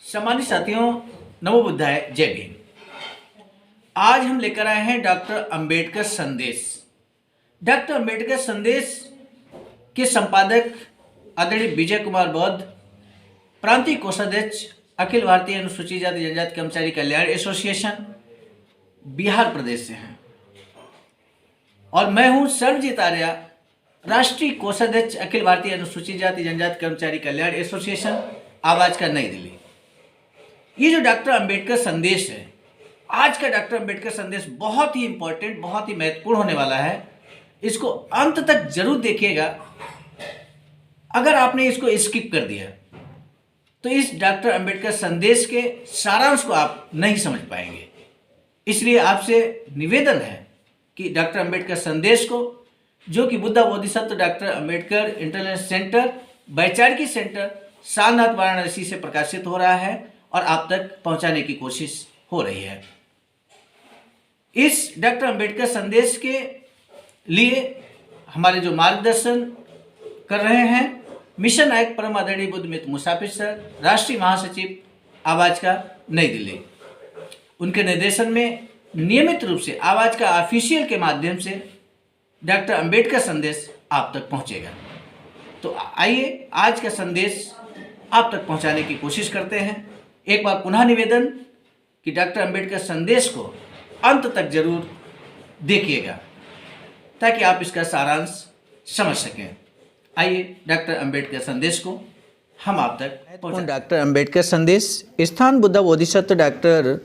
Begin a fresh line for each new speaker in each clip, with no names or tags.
सम्मानित साथियों, नमो बुद्धाय, जय भीम। आज हम लेकर आए हैं डॉक्टर अंबेडकर संदेश। डॉक्टर अंबेडकर संदेश के संपादक आदरणीय विजय कुमार बौद्ध, प्रांतीय कोषाध्यक्ष, अखिल भारतीय अनुसूचित जाति जनजाति कर्मचारी कल्याण एसोसिएशन, बिहार प्रदेश से हैं। और मैं हूं सर्वजीत आर्या, राष्ट्रीय कोषाध्यक्ष, अखिल भारतीय अनुसूचित जाति जनजाति कर्मचारी कल्याण एसोसिएशन, आवाज का, नई दिल्ली। ये जो डॉक्टर अंबेडकर संदेश है, आज का डॉक्टर अंबेडकर संदेश बहुत ही इंपॉर्टेंट, बहुत ही महत्वपूर्ण होने वाला है। इसको अंत तक जरूर देखिएगा। अगर आपने इसको स्किप कर दिया तो इस डॉक्टर अंबेडकर संदेश के सारांश को आप नहीं समझ पाएंगे। इसलिए आपसे निवेदन है कि डॉक्टर अंबेडकर संदेश को, जो कि Buddha Bodhisattva doctor Ambedkar international centre, वैचारिकी सेंटर, सारनाथ, वाराणसी से प्रकाशित हो रहा है और आप तक पहुंचाने की कोशिश हो रही है। इस डॉक्टर अंबेडकर संदेश के लिए हमारे जो मार्गदर्शन कर रहे हैं, मिशन नायक परम आदरणीय बुद्ध मित्र मुसाफिर सर, राष्ट्रीय महासचिव, आवाज का, नई दिल्ली। उनके निर्देशन में नियमित रूप से आवाज का ऑफिशियल के माध्यम से डॉक्टर अंबेडकर संदेश आप तक पहुंचेगा। तो आइए आज का संदेश आप तक पहुंचाने की कोशिश करते हैं। एक बार पुनः निवेदन कि डॉक्टर अंबेडकर संदेश को अंत तक जरूर देखिएगा ताकि आप इसका सारांश समझ सकें। आइए डॉक्टर अंबेडकर संदेश को हम आप तक पहुंचाएं। डॉक्टर अंबेडकर संदेश, स्थान Buddha Bodhisattva doctor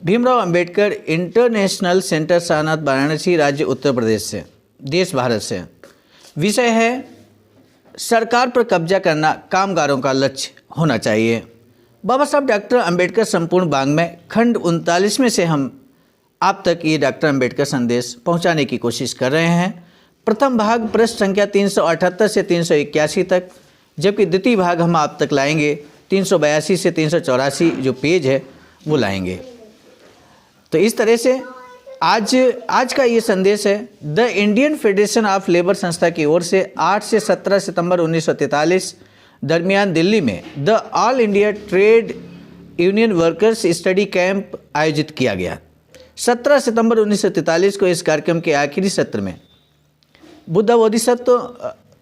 Bhimrao Ambedkar international centre, Sarnath, Varanasi, राज्य उत्तर प्रदेश से, देश भारत से। विषय है सरकार पर कब्जा करना कामगारों का लक्ष्य होना चाहिए। बाबा साहब डॉक्टर अंबेडकर संपूर्ण वाङ्मय खंड 39 में से हम आप तक ये डॉक्टर अंबेडकर संदेश पहुंचाने की कोशिश कर रहे हैं। प्रथम भाग पृष्ठ संख्या 378 से 381 तक, जबकि द्वितीय भाग हम आप तक लाएंगे 382 से 384 जो पेज है वो लाएंगे। तो इस तरह से आज का ये संदेश है the Indian federation of labour संस्था की ओर से 8 से 17 सितंबर 1943 दरमियान दिल्ली में the all India trade union workers study camp आयोजित किया गया। 17 सितंबर 1943 को इस कार्यक्रम के आखिरी सत्र में बुद्धा बोधिसत्व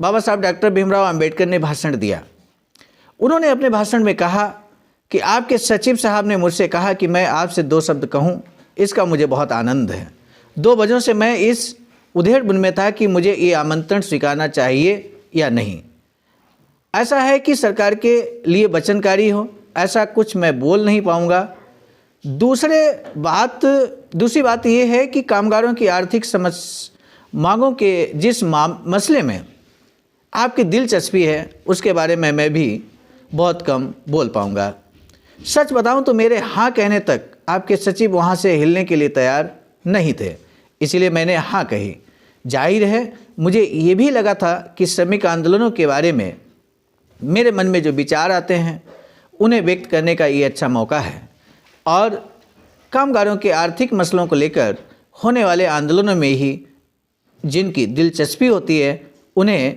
बाबा साहब डॉक्टर भीमराव अंबेडकर ने भाषण दिया। उन्होंने अपने भाषण में कहा कि आपके सचिव साहब ने मुझसे कहा कि मैं आपसे 2 शब्द कहूं, इसका मुझे बहुत आनंद है। 2 वजहों से मैं इस उधेड़-बुन में था कि मुझे ये आमंत्रण स्वीकारना चाहिए या नहीं। ऐसा है कि सरकार के लिए वचनकारी हो, ऐसा कुछ मैं बोल नहीं पाऊंगा। दूसरी बात यह है कि कामगारों की आर्थिक मांगों के जिस मसले में आपकी दिलचस्पी है उसके बारे में मैं भी बहुत कम बोल पाऊंगा। सच बताऊं तो मेरे हाँ कहने तक आपके सचिव वहाँ से हिलने के लिए तैयार नहीं थे, इसलिए मैंने हाँ कही। जाहिर है मुझे ये भी लगा था कि श्रमिक आंदोलनों के बारे में मेरे मन में जो विचार आते हैं उन्हें व्यक्त करने का ये अच्छा मौका है, और कामगारों के आर्थिक मसलों को लेकर होने वाले आंदोलनों में ही जिनकी दिलचस्पी होती है उन्हें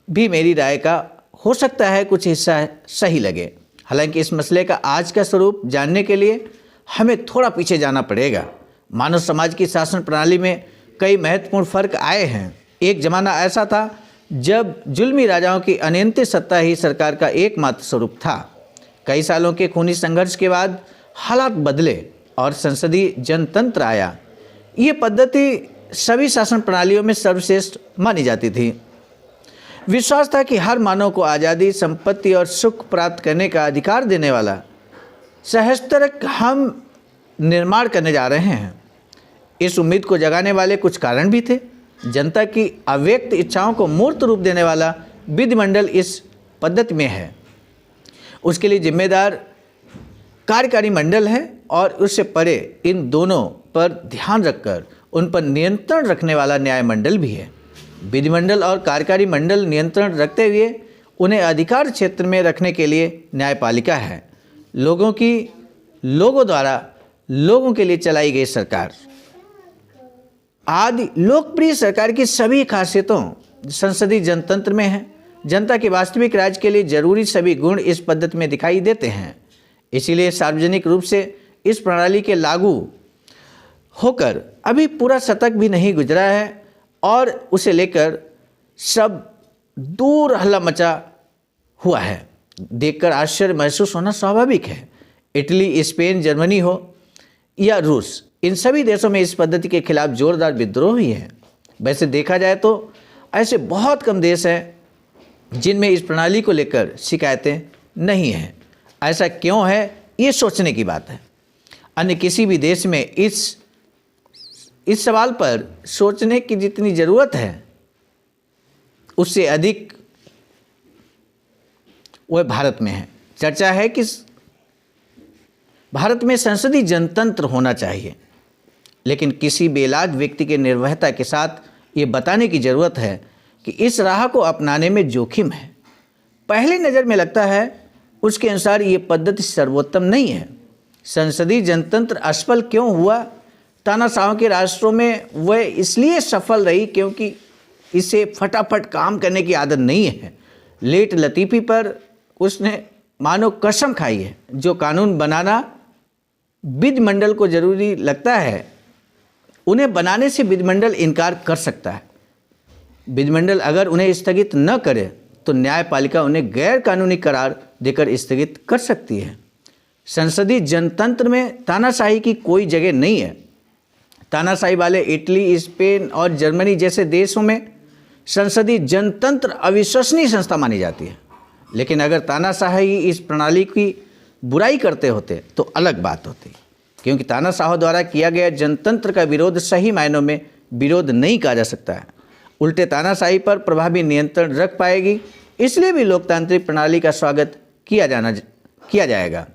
भी मेरी राय का हो सकता है कुछ हिस्सा सही लगे। हालांकि इस मसले का आज का स्वरूप जानने के लिए हमें थोड़ा पीछे जाना पड़ेगा। मानव समाज की शासन प्रणाली में कई महत्वपूर्ण फर्क आए हैं। एक ज़माना ऐसा था जब जुल्मी राजाओं की अनियंत्रित सत्ता ही सरकार का एकमात्र स्वरूप था। कई सालों के खूनी संघर्ष के बाद हालात बदले और संसदीय जनतंत्र आया। ये पद्धति सभी शासन प्रणालियों में सर्वश्रेष्ठ मानी जाती थी। विश्वास था कि हर मानव को आज़ादी, संपत्ति और सुख प्राप्त करने का अधिकार देने वाला सहस्त्र हम निर्माण करने जा रहे हैं। इस उम्मीद को जगाने वाले कुछ कारण भी थे। जनता की अव्यक्त इच्छाओं को मूर्त रूप देने वाला विधिमंडल इस पद्धति में है। उसके लिए जिम्मेदार कार्यकारी मंडल है और उससे परे इन दोनों पर ध्यान रखकर उन पर नियंत्रण रखने वाला न्याय मंडल भी है। विधिमंडल और कार्यकारी मंडल नियंत्रण रखते हुए उन्हें अधिकार क्षेत्र में रखने के लिए न्यायपालिका है। लोगों द्वारा लोगों के लिए चलाई गई सरकार। आदि लोकप्रिय सरकार की सभी खासियतों संसदीय जनतंत्र में है। जनता के वास्तविक राज के लिए जरूरी सभी गुण इस पद्धति में दिखाई देते हैं। इसीलिए सार्वजनिक रूप से इस प्रणाली के लागू होकर अभी पूरा शतक भी नहीं गुजरा है और उसे लेकर सब दूर हल्ला मचा हुआ है। देखकर आश्चर्य महसूस होना स्वाभाविक है। इटली, स्पेन, जर्मनी हो या रूस, इन सभी देशों में इस पद्धति के खिलाफ जोरदार विद्रोह हुई है। वैसे देखा जाए तो ऐसे बहुत कम देश हैं जिनमें इस प्रणाली को लेकर शिकायतें नहीं हैं। ऐसा क्यों है, ये सोचने की बात है। अन्य किसी भी देश में इस सवाल पर सोचने की जितनी ज़रूरत है उससे अधिक वह भारत में है। चर्चा है कि भारत में संसदीय जनतंत्र होना चाहिए, लेकिन किसी बेइलाज व्यक्ति के निर्भयता के साथ ये बताने की ज़रूरत है कि इस राह को अपनाने में जोखिम है। पहली नज़र में लगता है उसके अनुसार ये पद्धति सर्वोत्तम नहीं है। संसदीय जनतंत्र असफल क्यों हुआ? तानाशाहों के राष्ट्रों में वह इसलिए सफल रही क्योंकि इसे फटाफट काम करने की आदत नहीं है। लेट लतीफ़ी पर उसने मानो कसम खाई है। जो कानून बनाना विधिमंडल को ज़रूरी लगता है, उन्हें बनाने से विधिमंडल इनकार कर सकता है। विधिमंडल अगर उन्हें स्थगित न करे तो न्यायपालिका उन्हें गैर कानूनी करार देकर स्थगित कर सकती है। संसदीय जनतंत्र में तानाशाही की कोई जगह नहीं है। तानाशाही वाले इटली, स्पेन और जर्मनी जैसे देशों में संसदीय जनतंत्र अविश्वसनीय संस्था मानी जाती है। लेकिन अगर तानाशाही इस प्रणाली की बुराई करते होते तो अलग बात होती, क्योंकि तानाशाहों द्वारा किया गया जनतंत्र का विरोध सही मायनों में विरोध नहीं कहा जा सकता है। उल्टे तानाशाही पर प्रभावी नियंत्रण रख पाएगी, इसलिए भी लोकतांत्रिक प्रणाली का स्वागत किया जाएगा।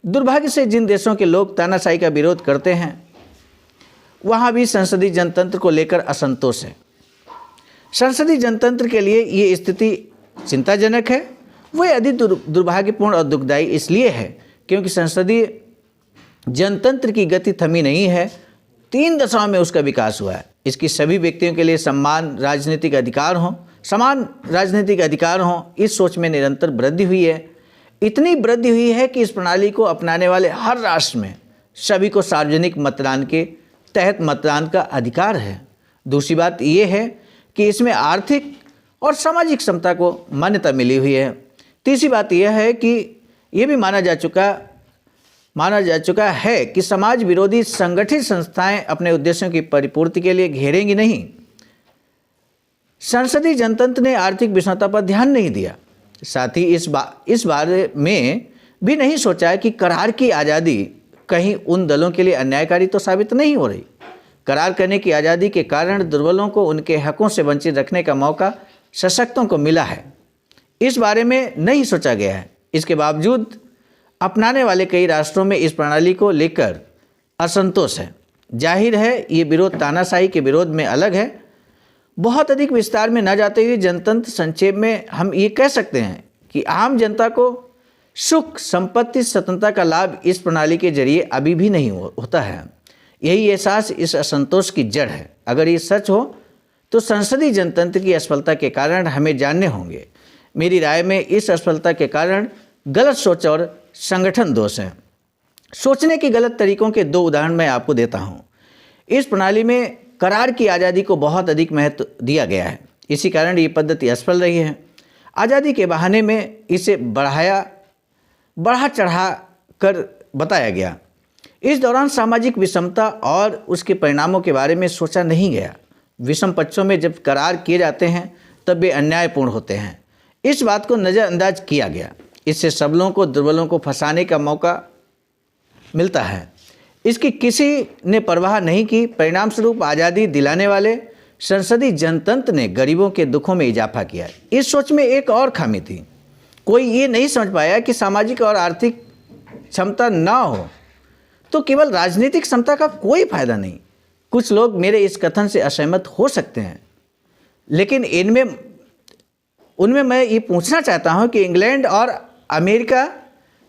दुर्भाग्य से जिन देशों के लोग तानाशाही का विरोध करते हैं वहाँ भी संसदीय जनतंत्र को लेकर असंतोष है। संसदीय जनतंत्र के लिए ये स्थिति चिंताजनक है। वह अधिक दुर्भाग्यपूर्ण और दुखदायी इसलिए है क्योंकि संसदीय जनतंत्र की गति थमी नहीं है। 3 दशकों में उसका विकास हुआ है। इसकी सभी व्यक्तियों के लिए समान राजनीतिक अधिकार हों, इस सोच में निरंतर वृद्धि हुई है। इतनी वृद्धि हुई है कि इस प्रणाली को अपनाने वाले हर राष्ट्र में सभी को सार्वजनिक मतदान के तहत मतदान का अधिकार है। दूसरी बात यह है कि इसमें आर्थिक और सामाजिक समता को मान्यता मिली हुई है। तीसरी बात यह है कि यह भी माना जा चुका है कि समाज विरोधी संगठित संस्थाएं अपने उद्देश्यों की परिपूर्ति के लिए घेरेंगी नहीं। संसदीय जनतंत्र ने आर्थिक विषमता पर ध्यान नहीं दिया। साथ ही इस बारे में भी नहीं सोचा कि करार की आज़ादी कहीं उन दलों के लिए अन्यायकारी तो साबित नहीं हो रही। करार करने की आज़ादी के कारण दुर्बलों को उनके हकों से वंचित रखने का मौका सशक्तों को मिला है, इस बारे में नहीं सोचा गया है। इसके बावजूद अपनाने वाले कई राष्ट्रों में इस प्रणाली को लेकर असंतोष है। जाहिर है ये विरोध तानाशाही के विरोध में अलग है। बहुत अधिक विस्तार में न जाते हुए जनतंत्र संक्षेप में हम ये कह सकते हैं कि आम जनता को सुख, संपत्ति, स्वतंत्रता का लाभ इस प्रणाली के जरिए अभी भी नहीं होता है। यही एहसास इस असंतोष की जड़ है। अगर ये सच हो तो संसदीय जनतंत्र की असफलता के कारण हमें जानने होंगे। मेरी राय में इस असफलता के कारण गलत सोच और संगठन दोष हैं। सोचने के गलत तरीकों के 2 उदाहरण मैं आपको देता हूँ। इस प्रणाली में करार की आज़ादी को बहुत अधिक महत्व दिया गया है। इसी कारण ये पद्धति असफल रही है। आज़ादी के बहाने में इसे बढ़ा चढ़ा कर बताया गया। इस दौरान सामाजिक विषमता और उसके परिणामों के बारे में सोचा नहीं गया। विषम पक्षों में जब करार किए जाते हैं तब वे अन्यायपूर्ण होते हैं, इस बात को नज़रअंदाज किया गया। इससे सबलों को दुर्बलों को फंसाने का मौका मिलता है। इसकी किसी ने परवाह नहीं की। परिणाम स्वरूप आज़ादी दिलाने वाले संसदीय जनतंत्र ने गरीबों के दुखों में इजाफा किया। इस सोच में एक और खामी थी। कोई ये नहीं समझ पाया कि सामाजिक और आर्थिक क्षमता ना हो तो केवल राजनीतिक क्षमता का कोई फायदा नहीं। कुछ लोग मेरे इस कथन से असहमत हो सकते हैं, लेकिन उनमें मैं ये पूछना चाहता हूँ कि इंग्लैंड और अमेरिका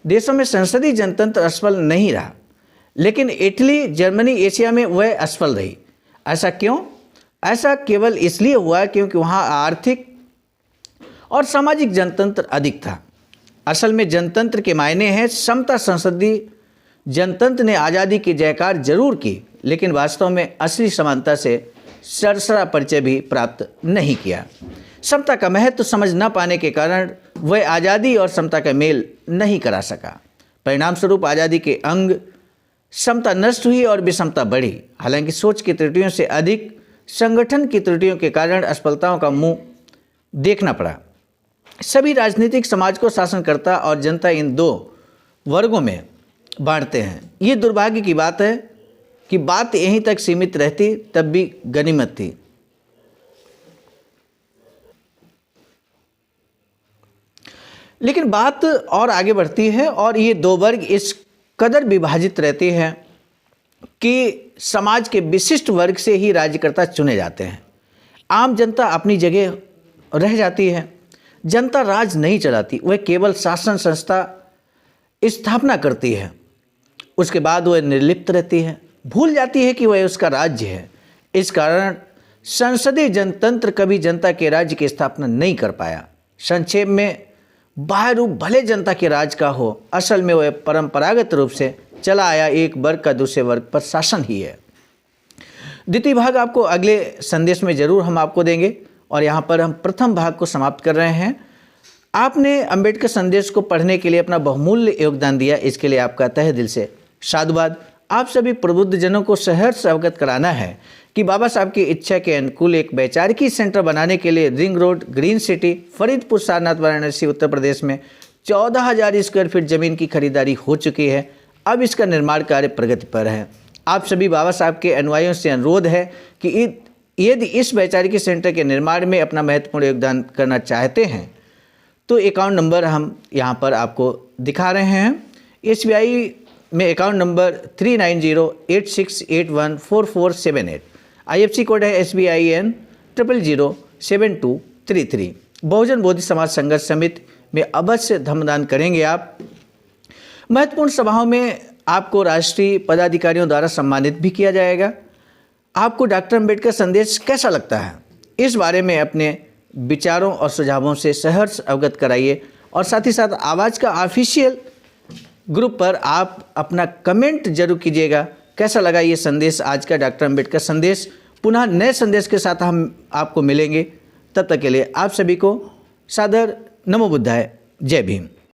देशों में संसदीय जनतंत्र असफल नहीं रहा, लेकिन इटली, जर्मनी, एशिया में वह असफल रही। ऐसा क्यों? ऐसा केवल इसलिए हुआ क्योंकि वहाँ आर्थिक और सामाजिक जनतंत्र अधिक था। असल में जनतंत्र के मायने हैं समता संसदीय जनतंत्र ने आज़ादी की जयकार जरूर की, लेकिन वास्तव में असली समानता से सरसरा परिचय भी प्राप्त नहीं किया। समता का महत्व समझ न पाने के कारण वह आज़ादी और समता का मेल नहीं करा सका। परिणाम स्वरूप आज़ादी के अंग समता नष्ट हुई और विषमता बढ़ी। हालांकि सोच की त्रुटियों से अधिक संगठन की त्रुटियों के कारण असफलताओं का मुंह देखना पड़ा। सभी राजनीतिक समाज को शासनकर्ता और जनता इन दो वर्गों में बांटते हैं। ये दुर्भाग्य की बात है कि बात यहीं तक सीमित रहती तब भी गनीमत थी। लेकिन बात और आगे बढ़ती है और ये दो वर्ग इस कदर विभाजित रहते हैं कि समाज के विशिष्ट वर्ग से ही राज्यकर्ता चुने जाते हैं। आम जनता अपनी जगह रह जाती है। जनता राज नहीं चलाती, वह केवल शासन संस्था स्थापना करती है। उसके बाद वह निर्लिप्त रहती है, भूल जाती है कि वह उसका राज्य है। इस कारण संसदीय जनतंत्र कभी जनता के राज्य की स्थापना नहीं कर पाया। संक्षेप में बाह्य रूप भले जनता के राज का हो, असल में वह परंपरागत रूप से चला आया एक वर्ग का दूसरे वर्ग पर शासन ही है। द्वितीय भाग आपको अगले संदेश में जरूर हम आपको देंगे और यहाँ पर हम प्रथम भाग को समाप्त कर रहे हैं। आपने अंबेडकर संदेश को पढ़ने के लिए अपना बहुमूल्य योगदान दिया, इसके लिए आपका तहे दिल से साधुवाद। आप सभी प्रबुद्ध जनों को सहर्ष अवगत कराना है कि बाबा साहब की इच्छा के अनुकूल एक वैचारिकी सेंटर बनाने के लिए ring road, green city, Faridpur, Sarnath, Varanasi, Uttar Pradesh में 14,000 स्क्वायर फीट जमीन की खरीदारी हो चुकी है। अब इसका निर्माण कार्य प्रगति पर है। आप सभी बाबा साहब के अनुयायियों से अनुरोध है कि यदि इस वैचारिकी सेंटर के निर्माण में अपना महत्वपूर्ण योगदान करना चाहते हैं तो अकाउंट नंबर हम यहाँ पर आपको दिखा रहे हैं। SBI में अकाउंट नंबर 3908681447। IFC कोड है SBIN 0007233। बहुजन बोधि समाज संघर्ष समिति में अवश्य धर्मदान करेंगे आप। महत्वपूर्ण सभाओं में आपको राष्ट्रीय पदाधिकारियों द्वारा सम्मानित भी किया जाएगा। आपको डॉक्टर अंबेडकर संदेश कैसा लगता है, इस बारे में अपने विचारों और सुझावों से सहर्ष अवगत कराइए और साथ ही साथ आवाज़ का ऑफिशियल ग्रुप पर आप अपना कमेंट जरूर कीजिएगा। कैसा लगा ये संदेश, आज का डॉक्टर अंबेडकर संदेश। पुनः नए संदेश के साथ हम आपको मिलेंगे। तब तक के लिए आप सभी को सादर नमो बुद्धाय। जय भीम।